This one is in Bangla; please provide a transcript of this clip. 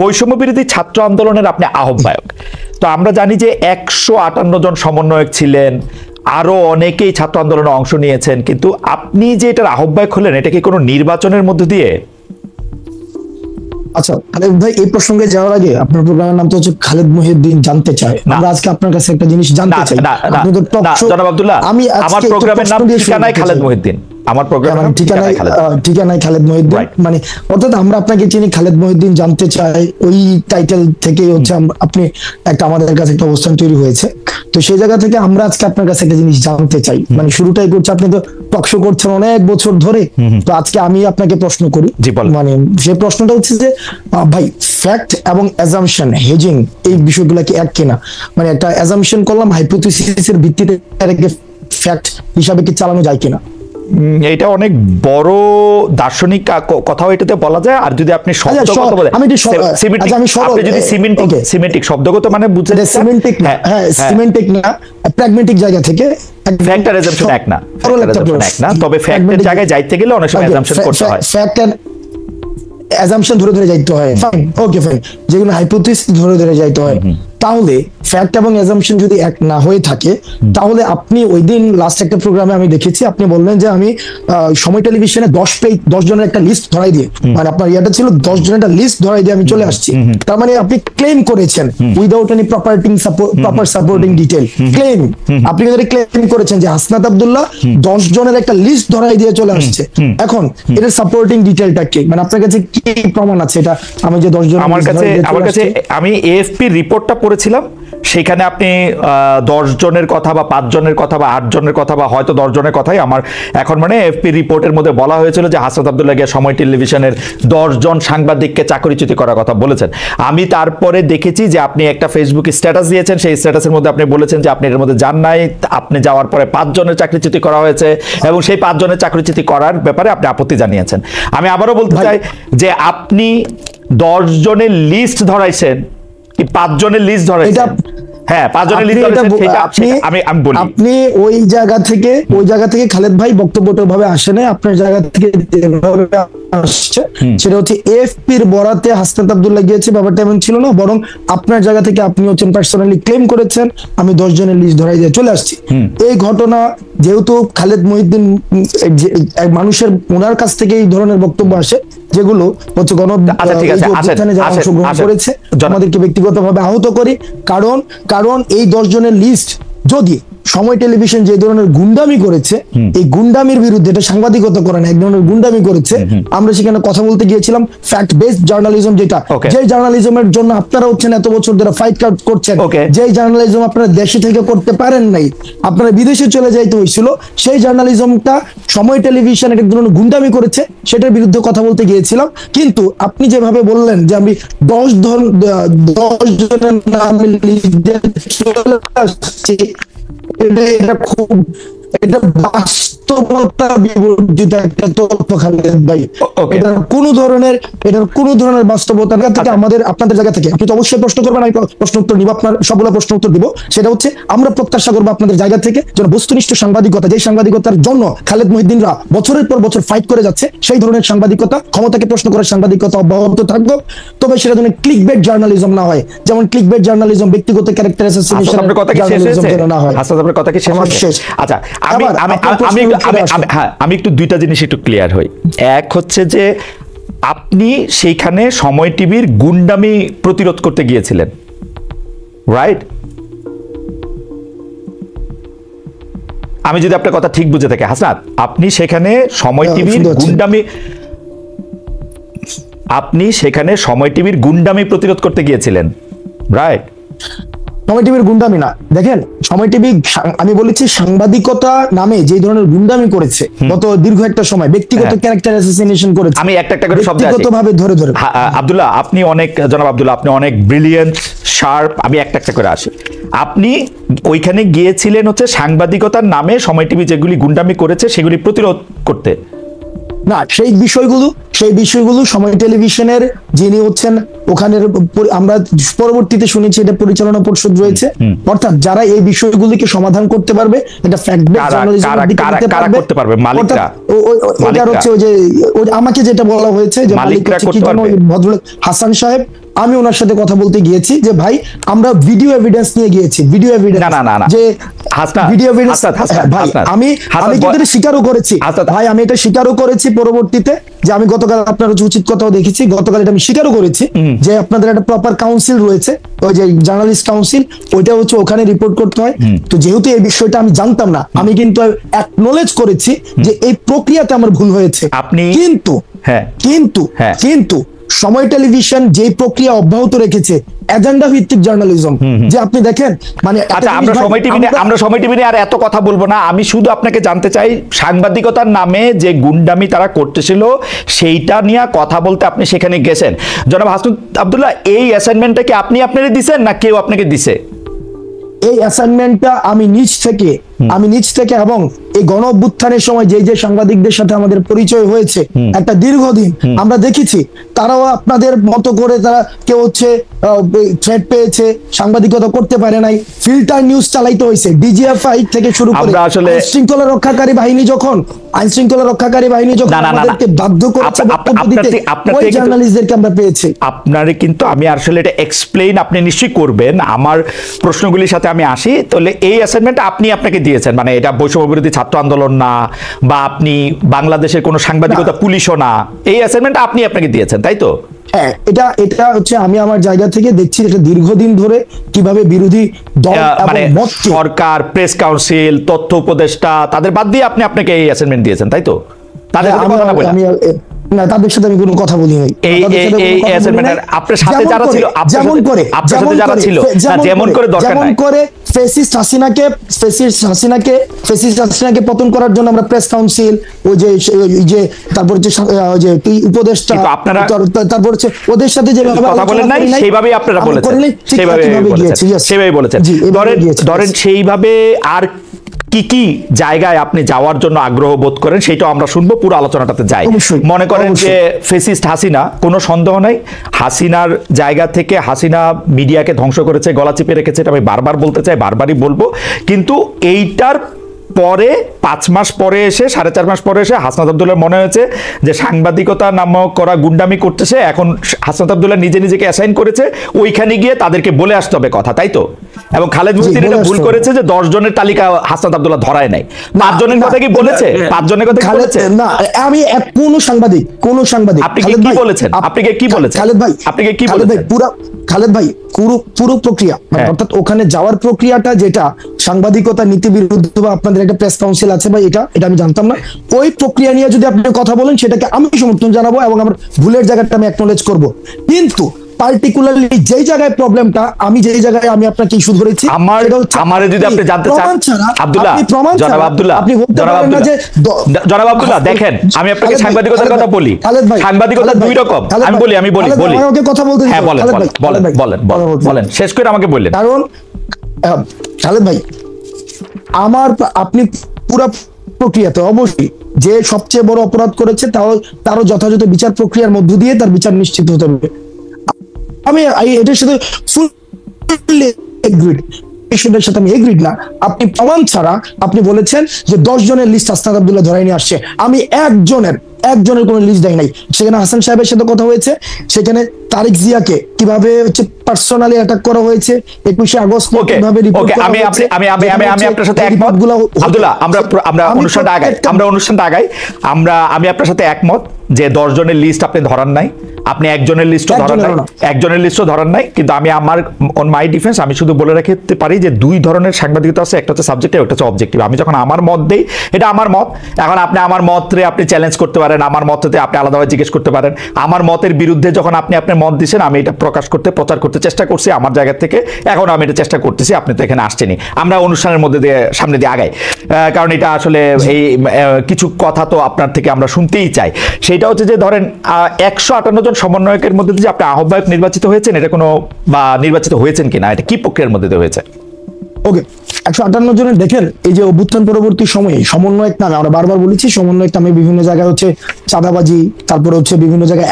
বৈষম্য বিরোধী ছাত্র আন্দোলনের আপনি আহ্বায়ক। তো আমরা জানি যে 158 জন সমন্বয়ক ছিলেন, আরো অনেকেই ছাত্র আন্দোলনে অংশ নিয়েছেন, কিন্তু আপনি যে এটার আহ্বায়ক হলেন এটা কি কোনো নির্বাচনের মধ্য দিয়ে? আচ্ছা খালেদ ভাই, এই প্রসঙ্গে যাওয়ার আগে আপনার প্রোগ্রামের নাম তো হচ্ছে খালেদ মহিউদ্দিন জানতে চায়। আমরা আজকে আপনার কাছে একটা জিনিস জানতে চাই। আপনি তো টক শো। জনাব আব্দুল্লাহ, আমার প্রোগ্রামের নাম ঠিকানায় খালেদ মহিউদ্দিন। আমার প্রোগ্রামের ঠিকানায় খালেদ মহিউদ্দিন, মানে অর্থাৎ আমরা আপনাকে চিনি খালেদ মহিউদ্দিন জানতে চাই, ওই টাইটেল থেকেই হচ্ছে আপনি একটা আমাদের কাছে একটা অবস্থান তৈরি হয়েছে। তো সেই জায়গা থেকে আমরা আজকে আপনার কাছে একটা জিনিস জানতে চাই, মানে শুরুটাই করছে, আপনি তো টক শো করছেন অনেক বছর ধরে, তো আজকে আমি আপনাকে প্রশ্ন করি। মানে সেই প্রশ্নটা হচ্ছে যে ভাই, ফ্যাক্ট এবং অ্যাজাম্পশন, হেজিং, এই বিষয়গুলো কি এক কিনা? মানে একটা অ্যাজাম্পশন করলাম, হাইপোথিসিসের ভিত্তিতে ফ্যাক্ট হিসাবে কি চালানো যায় কিনা? এটা অনেক বড় দার্শনিক কথাও এটাতে বলা যায়। আর যদি আপনি শব্দগত বলেন, সিমেন্টিক শব্দগত মানে বুঝতে সিমেন্টিক না, হ্যাঁ সিমেন্টিক না, প্র্যাগমেটিক জায়গা থেকে ফ্যাক্ট আর অ্যাজাম্পশন এক না, তবে ফ্যাক্টের জায়গায় যাইতে গেলে অনেক সময় অ্যাজাম্পশন করতে হয়। ফ্যাক্ট আর অ্যাজাম্পশন ধরে ধরে যাইতে হয়, ফাইন, ওকে ফাইন, যেগুলো হাইপোথিসিস ধরে ধরে যাইতে হয়। তাহলে ফ্যাক্ট এবং অ্যাজাম্পশন যদি এক না হয়ে থাকে, তাহলে আপনি ওই দিন লাস্ট একটা প্রোগ্রামে আমি দেখেছি, আপনি বললেন যে আমি সময় টেলিভিশনে 10 জনের একটা লিস্ট ধরাই দিয়ে, মানে আপনার ইয়াটা ছিল 10 জনের একটা লিস্ট ধরাই দিয়ে আমি চলে আসছি। তার মানে আপনি ক্লেম করেছেন without any proper supporting detail claim, আপনি যদি ক্লেম করেছেন যে হাসনাত আব্দুল্লাহ 10 জনের একটা লিস্ট ধরাই দিয়ে চলে আসছে। এখন এর সাপোর্টিং ডিটেইলটা কি, মানে আপনার কাছে কি প্রমাণ আছে এটা? আমি যে 10 জন, আমার কাছে আমি এএফপি রিপোর্টটা পড়েছিলাম, সেখানে আপনি 10 জনের কথা বা 5 জনের কথা বা 8 জনের কথা বা হয়তো 10 জনের কথাই আমার এখন মানে এফপি রিপোর্টের মধ্যে বলা হয়েছিল যে হাসনাত আব্দুল্লাহ গিয়ে সময় টেলিভিশনের 10 জন সাংবাদিককে চাকরিচ্যুতি করার কথা বলেছেন। আমি তারপরে দেখেছি যে আপনি একটা ফেসবুকে স্ট্যাটাস দিয়েছেন, সেই স্ট্যাটাসের মধ্যে আপনি বলেছেন যে আপনি এর মধ্যে যান নাই, আপনি যাওয়ার পরে 5 জনের চাকরিচ্যুতি করা হয়েছে এবং সেই 5 জনের চাকরিচ্যুতি করার ব্যাপারে আপনি আপত্তি জানিয়েছেন। আমি আবারও বলতে চাই যে আপনি 10 জনের লিস্ট ধরাইছেন কি 5 জনের লিস্ট ধরাইছেন? হ্যাঁ, 5 জনের লিস্ট ধরাইছেন। আমি বলি, আপনি ওই জায়গা থেকে খালেদ ভাই বক্তব্যটা ভাবে আসে না, আপনার জায়গা থেকে যেভাবে আসছে সেটা হচ্ছে এএফপির বরাতে হাসনাত আব্দুল্লাহ গিয়েছে, ব্যাপারটা এমন ছিল না, বরং আপনার জায়গা থেকে আপনি হচ্ছেন পার্সোনালি ক্লেম করেছেন আমি 10 জনের লিস্ট ধরাই দিয়ে চলে আসছি। এই ঘটনা যেহেতু খালেদ মহিউদ্দিন মানুষের ওনার কাছ থেকে এই ধরনের বক্তব্য আসে, যেগুলো হচ্ছে অংশগ্রহণ করেছে, আমাদেরকে ব্যক্তিগতভাবে আহত করি, কারণ এই 10 জনের লিস্ট যদি সময় টেলিভিশন যে ধরনের গুন্ডামি করেছে, এই গুন্ডামির বিরুদ্ধে, এটা সাংবাদিকতা করে না, এক ধরনের গুন্ডামি করেছে, আমরা সেখানে কথা বলতে গিয়েছিলাম ফ্যাক্ট বেসড জার্নালিজম, যেটা যে জার্নালিজমের জন্য আপনারা হচ্ছেন এত বছর ধরে ফাইট করছেন, যে জার্নালিজম আপনারা দেশে থেকে করতে পারেন নাই, আপনারা বিদেশে চলে যাইতে হয়েছিল, সেই জার্নালিজমটা সময় টেলিভিশন এক ধরনের গুন্ডামি করেছে, সেটার বিরুদ্ধে কথা বলতে গিয়েছিলাম। কিন্তু আপনি যেভাবে বললেন যে আমি 10 জনের নাম এটা বাস্তবতা বিবর্জিত একটা তথ্য খালেদ ভাই। এটার কোনো ধরনের বাস্তবতা থেকে আপনাদের জায়গা থেকে আপনি তো অবশ্যই প্রশ্ন করবেন, আমি প্রশ্ন উত্তর নিব, আপনার সবগুলো প্রশ্ন উত্তর দিব। সেটা হচ্ছে আমরা প্রত্যাশা করবো আপনাদের জায়গা থেকে যেন বস্তুনিষ্ঠ সাংবাদিকতা, যে সাংবাদিকতার জন্য খালেদ মহিউদ্দিনরা বছরের পর বছর ফাইট করে যাচ্ছে, সেই ধরনের সাংবাদিকতা, ক্ষমতাকে প্রশ্ন করার সাংবাদিকতা অব্যাহত থাকবে, তবে সেটা যেন ক্লিকবেট জার্নালিজম না হয়। যেমন ক্লিকবেট জার্নালিজম, ব্যক্তিগত ক্যারেক্টার অ্যাসাসিনেশন না হয়। আপনার কথা কি শেষ? আচ্ছা, আমি একটু দুইটা জিনিস একটু ক্লিয়ার হই। এক হচ্ছে যে আপনি সেইখানে সময় টিভির গুন্ডামি প্রতিরোধ করতে গিয়েছিলেন, রাইট? আমি যদি আপনার কথা ঠিক বুঝে থাকি হাসনাত, আপনি সেখানে সময় টিভির গুন্ডামি প্রতিরোধ করতে গিয়েছিলেন, রাইট? সময় টিভির গুন্ডামি না, দেখেন সময় টিভি, আমি বলেছি সাংবাদিকতা নামে যে ধরনের গুন্ডামি করেছে গত দীর্ঘ একটা সময়, ব্যক্তিগত ক্যারেক্টার অ্যাসাসিনেশন করেছে। আমি একটা করে শব্দ ব্যক্তিগতভাবে ধরে আব্দুল্লাহ, জনাব আব্দুল্লাহ, আপনি অনেক ব্রিলিয়েন্ট, শার্প। আমি একটা করে আসি। আপনি ওইখানে গিয়েছিলেন হচ্ছে সাংবাদিকতার নামে সময় টিভি যেগুলি গুন্ডামি করেছে সেগুলি প্রতিরোধ করতে, না, সেই বিষয়গুলো সময় টেলিভিশনের যিনি হচ্ছেন ওখানের আমরা পরবর্তীতে শুনেছি এটা পরিচালনা পরিষদ রয়েছে, অর্থাৎ যারা এই বিষয়গুলিকে সমাধান করতে পারবে, এটা ফ্যাক্ট বেস জার্নালিজমের দিকে নিতে পারবে, মালিকরা ওটা হচ্ছে ওই যে আমাকে যেটা বলা হয়েছে যে মালিক হচ্ছে কি জানো, ওই ভদ্রলোক হাসান সাহেব, আমি ওনার সাথে কথা বলতে গিয়েছি যে ভাই আমরা ভিডিও এভিডেন্স নিয়ে গিয়েছি, ভিডিও এভিডেন্স যে ভিডিও এভিডেন্স ভাই আমি কিন্তু এটা স্বীকারও করেছি ভাই, আমি এটা স্বীকারও করেছি পরবর্তীতে যে আমি গতকাল আপনার উচিত কথাও দেখেছি, গতকাল এটা আমি স্বীকারও করেছি যে আপনাদের একটা প্রপার কাউন্সিল রয়েছে, ওই যে জার্নালিস্ট কাউন্সিল, ওইটা হচ্ছে ওখানে রিপোর্ট করতে হয়। তো যেহেতু এই বিষয়টা আমি জানতাম না, আমি কিন্তু অ্যাকনলেজ করেছি যে এই প্রক্রিয়াতে আমার ভুল হয়েছে, কিন্তু সময় টেলিভিশন যে প্রক্রিয়া অব্যাহত রেখেছে এজেন্ডা ভিত্তিক জার্নালিজম, যে আপনি দেখেন মানে আচ্ছা আমরা সময় টিভি নিয়ে আর এত কথা বলবো না, আমি শুধু আপনাকে জানতে চাই সাংবাদিকতার নামে যে গুন্ডামি তারা করতেছিল সেইটা নিয়ে কথা বলতে আপনি সেখানে গেছেন। জনাব হাসনাত আব্দুল্লাহ, এই অ্যাসাইনমেন্টটা কি আপনি আপনারে দিবেন না কেউ আপনাকে দিছে? এই অ্যাসাইনমেন্টটা আমি নিজ থেকে এবং এই গণ অভ্যুত্থানের সময় যে সাংবাদিকদের সাথে আমাদের পরিচয় হয়েছে একটা দীর্ঘদিন, আমরা দেখেছি তারাও আপনাদের মতো করে তারা কেউ হচ্ছে থ্রেট পেয়েছে, সাংবাদিকতা করতে পারে নাই, ফিল্টার নিউজ চালাইতে হয়েছে, ডিজিএফআই থেকে শুরু করে আইন শৃঙ্খলা রক্ষাকারী বাহিনী যখন আমাদেরকে বাধ্য করেছে বক্তব্য দিতে, ওই জার্নালিস্টদেরকে আমরা পেয়েছি। আপনারে কিন্তু আমি আসলে এটা এক্সপ্লেইন আপনি নিশ্চয়ই করবেন, আমার প্রশ্নগুলির সাথে আমি আসি। তাহলে এই অ্যাসাইনমেন্ট আপনাকে দিয়েছেন, মানে এটা বৈষম্য বিরোধী ছাত্র আন্দোলন না, বা আপনি বাংলাদেশের কোনো সাংবাদিকতা পুলিশও না, এই অ্যাসাইনমেন্ট আপনাকে দিয়েছেন, তাই তো? হ্যাঁ, এটা হচ্ছে আমি আমার জায়গা থেকে দেখছি এটা দীর্ঘদিন ধরে কিভাবে বিরোধী দল মানে সরকার, প্রেস কাউন্সিল, তথ্য উপদেষ্টা তাদের বাদ দিয়ে আপনাকে এই অ্যাসাইনমেন্ট দিয়েছেন, তাই তো? তাদের কথা না বলে না, তাদের সাথে আমি কোনো কথা বলি নাই। এই অ্যাসাইনমেন্টের আপনার সাথে যারা ছিল, যেমন করে দরকার নাই, ফেসিস্ট হাসিনাকে পতন করার জন্য আমরা প্রেস কাউন্সিল, ওই যে তারপর যে উপদেষ্টা, তারপর হচ্ছে ওদের সাথে যেভাবে কথা বলেন নাই সেইভাবেই আপনারা বলেছেন, সেইভাবেই বলেছেন। ধরেন সেইভাবে আর কি জায়গায় আপনি যাওয়ার জন্য আগ্রহ বোধ করেন সেটাও আমরা শুনবো, পুরো আলোচনাটাতে যাই। মনে করেন যে ফেসিস্ট হাসিনা, কোনো সন্দেহ নাই হাসিনার জায়গা থেকে হাসিনা মিডিয়াকে ধ্বংস করেছে, গলা চিপে রেখেছে, এটা আমি বারবার বলতে চাই, বারবারই বলবো। কিন্তু এইটার পরে 5 মাস পরে এসে 4.5 মাস পরে এসে হাসনাত আব্দুল্লাহ মনে হয়েছে যে সাংবাদিকতা নামক করা গুন্ডামি করতেছে, এখন হাসনাত আব্দুল্লাহ নিজেকে অ্যাসাইন করেছে ওইখানে গিয়ে তাদেরকে বলে আসতে হবে কথা, তাই তো? এবং খালেদ মুহিউদ্দিন এটা ভুল করেছে যে 10 জনের তালিকা হাসনাত আব্দুল্লাহ ধরায় নাই, 5 জনের কথা কি বলেছে? 5 জনের কথা কি বলেছে? না, আমি কোন সাংবাদিক আপনি কি বলেছেন? খালেদ ভাই পুরো প্রক্রিয়া, অর্থাৎ ওখানে যাওয়ার প্রক্রিয়াটা যেটা সাংবাদিকতা নীতি বিরুদ্ধ বা আপনাদের একটা প্রেস কাউন্সিল আছে বা এটা আমি জানতাম না, ওই প্রক্রিয়া নিয়ে যদি আপনি কথা বলেন সেটাকে আমি সমর্থন জানাবো এবং আমার ভুলের জায়গাটা আমি অ্যাকনলেজ করব। কিন্তু পার্টিকুলারলি যেই জায়গায় প্রবলেমটা, যেই জায়গায় আমি আপনাকে ইস্যু ধরেছি, আমারে যদি আপনি জানতে চান আব্দুল্লাহ, জনাব আব্দুল্লাহ দেখেন, আমি আপনাকে সাংবাদিকতার কথা বলি, সাংবাদিকতা দুই রকম, আমি বলি আমাকে কথা বলতে দিন। হ্যাঁ, বলেন শেষ করে আমাকে বললেন। কারণ খালেদ ভাই, আপনি পুরো প্রক্রিয়াতে অবশ্যই যে সবচেয়ে বড় অপরাধ করেছে তারও যথাযথ বিচার প্রক্রিয়ার মধ্য দিয়ে তার বিচার নিশ্চিত হতে হবে। আমি এটার সাথে ফুললি এগ্রিড, বিষয়টার সাথে আমি এগ্রিড না। আপনি প্রমাণ ছাড়া আপনি বলেছেন যে 10 জনের লিস্ট হাসনাত আব্দুল্লাহ ধরাই নিয়ে আসছে, আমি একজনের কোনো লিস্ট দেয় নাই। সেখানে হাসান সাহেবের সাথে কথা হয়েছে, সেখানে তারেক জিয়াকে কিভাবে হচ্ছে পার্সোনালি অ্যাটাক করা হয়েছে, 21শে আগস্ট কিভাবে রিপোর্ট করা হয়েছে। আমি আপনার সাথে একমত আব্দুল্লাহ, আমরা অনুষ্ঠানটা আগাই। আমি আপনার সাথে একমত যে 10 জনের লিস্ট আপনি ধরান নাই, আপনি একজনের লিস্টও ধরান নাই, কিন্তু আমি আমার অন মাই ডিফেন্স আমি শুধু বলে রাখতে পারি যে 2 ধরনের সাংবাদিকতা আছে, একটা হচ্ছে সাবজেক্টিভ, একটা হচ্ছে অবজেক্টিভ। আমি যখন আমার মত দেই, এটা আমার মত, এখন আপনি আমার মতরে আপনি চ্যালেঞ্জ করতে পারেন, আমার মততে আপনি আলাদাভাবে জিজ্ঞেস করতে পারেন। আমার মতের বিরুদ্ধে যখন আপনি আপনার মত দিচ্ছেন, আমি এটা প্রচার করতে চেষ্টা করছি আমার জায়গা থেকে, এখন আমি এটা চেষ্টা করতেছি, আপনি তো এখানে আসছেনই। আমরা অনুষ্ঠানের মধ্যে দিয়ে সামনে দিয়ে আগাই, কারণ এটা আসলে এই কিছু কথা তো আপনার থেকে আমরা শুনতেই চাই। সেটা হচ্ছে যে ধরেন 158 জন সমন্বয়কের মধ্যে যে আপনি আহ্বায়ক নির্বাচিত হয়েছেন, এটা কোনো বা নির্বাচিত হয়েছেন কিনা, এটা কি প্রক্রিয়ার মধ্যে দিয়ে হয়েছে? ওকে, 158 জনের দেখেন এই যে অভ্যুত্থান পরবর্তী সময়ে সমন্বয়ক নামে আমরা বারবার বলেছি, সমন্বয়ক নামে বিভিন্ন জায়গায় হচ্ছে চাঁদাবাজি, তারপরে হচ্ছে বিভিন্ন জায়গায়